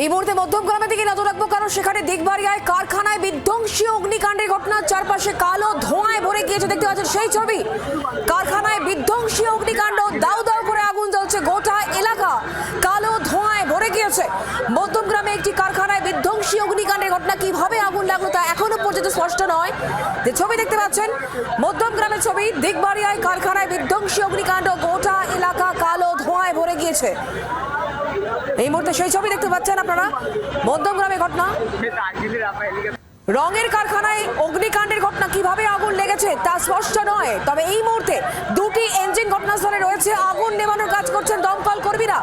এই মুহূর্তে মধ্যমগ্রামের দিকে নজর রাখবো, কারণ সেখানে দিগবাড়িয়ায় কারখানায় বিধ্বংসী অগ্নিকাণ্ডের ঘটনা। চারপাশে কালো ধোঁয়ায় ভরে গিয়েছে, দেখতে পাচ্ছেন সেই ছবি। কারখানায় বিধ্বংসী অগ্নিকাণ্ড, দাউ দাউ করে আগুন জ্বলছে, গোটা এলাকা কালো ধোঁয়ায় ভরে গিয়েছে। মধ্যমগ্রামে একটি কারখানায় বিধ্বংসী অগ্নিকাণ্ডের ঘটনা, কিভাবে আগুন লাগলো তা এখনো পর্যন্ত স্পষ্ট নয়। যে ছবি দেখতে পাচ্ছেন মধ্যমগ্রামের ছবি, দিগবাড়িয়ায় কারখানায় বিধ্বংসী অগ্নিকাণ্ড, গোটা এলাকা কালো ধোঁয়ায় ভরে গিয়েছে। এই মুহূর্তে সেই ছবি দেখতে পাচ্ছেন আপনারা, মধ্যমগ্রামে ঘটনা। রঙের কারখানায় অগ্নিকাণ্ডের ঘটনা, কিভাবে আগুন লেগেছে তা স্পষ্ট নয়। তবে এই মুহূর্তে দুটি ইঞ্জিন ঘটনাস্থলে রয়েছে, আগুন নেভানোর কাজ করছেন দমকল কর্মীরা।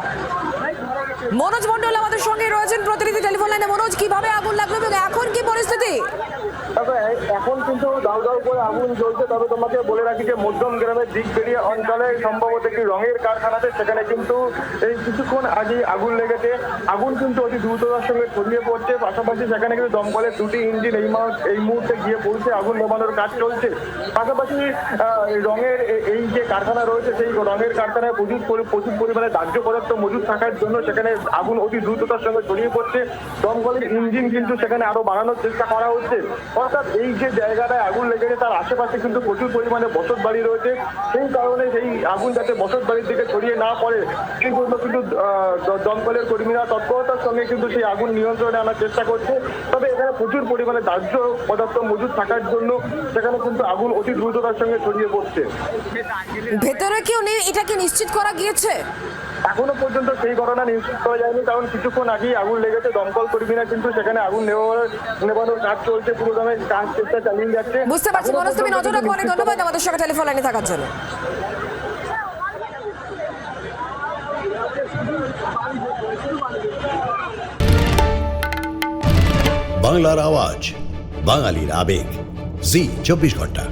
মনোজ মণ্ডল আমাদের সঙ্গে রয়েছেন প্রতিনিধি টেলিফোন লাইনে। মনোজ, কিভাবে আগুন লাগলো এবং এখন কি পরিস্থিতি? তবে এখন কিন্তু দাউ দাউ করে আগুন জ্বলছে। তবে তোমাকে বলে রাখি যে মধ্যমগ্রামের দিগবেড়িয়া অঞ্চলে সম্ভবত একটি রঙের কারখানাতে, সেখানে কিন্তু এই কিছুক্ষণ আগেই আগুন লেগেছে। আগুন কিন্তু অতি দ্রুততার সঙ্গে ছড়িয়ে পড়ছে। পাশাপাশি সেখানে কিন্তু দমকলের দুটি ইঞ্জিন এই মুহূর্তে গিয়ে পৌঁছে আগুন নেভানোর কাজ চলছে। পাশাপাশি রঙের এই যে কারখানা রয়েছে, সেই রঙের কারখানায় প্রচুর পরিমাণে দাহ্য পদার্থ মজুদ থাকার জন্য সেখানে আগুন অতি দ্রুততার সঙ্গে ছড়িয়ে পড়ছে। দমকলের ইঞ্জিন কিন্তু সেখানে আরো বাড়ানোর চেষ্টা করা হচ্ছে। অর্থাৎ এই যে জায়গাটায় আগুন লেগেছে তার আশেপাশে কিন্তু প্রচুর পরিমাণে বসত বাড়ি রয়েছে। সেই কারণে সেই আগুন যাতে বসত বাড়ির দিকে ছড়িয়ে না পড়ে সেই জন্য কিন্তু দমকলের কর্মীরা তৎপরতার সঙ্গে কিন্তু সেই আগুন নিয়ন্ত্রণে আনার চেষ্টা করছে। তবে এখানে প্রচুর পরিমাণে দাহ্য পদার্থ মজুদ থাকার জন্য সেখানে কিন্তু আগুন অতি দ্রুততার সঙ্গে ছড়িয়ে পড়ছে। ভেতরে কেউ নেই, এটা কি নিশ্চিত করা গিয়েছে? এখনো পর্যন্ত সেই ঘটনা নিশ্চিত করা যায়নি, কারণ কিছুক্ষণ আগেই আগুন লেগেছে। দমকল কর্মীরা কিন্তু সেখানে আগুন নেভানোর কাজ চলছে, পুরো দমে কাজ চেষ্টা চালিয়ে যাচ্ছে। বুঝতে পারছি মনোজ, তুমি নজর রাখো। অনেক ধন্যবাদ আমাদের সঙ্গে টেলিফোন লাইনে থাকার জন্য। বাংলার আওয়াজ, বাঙালির আবেগ, জি 24 ঘন্টা।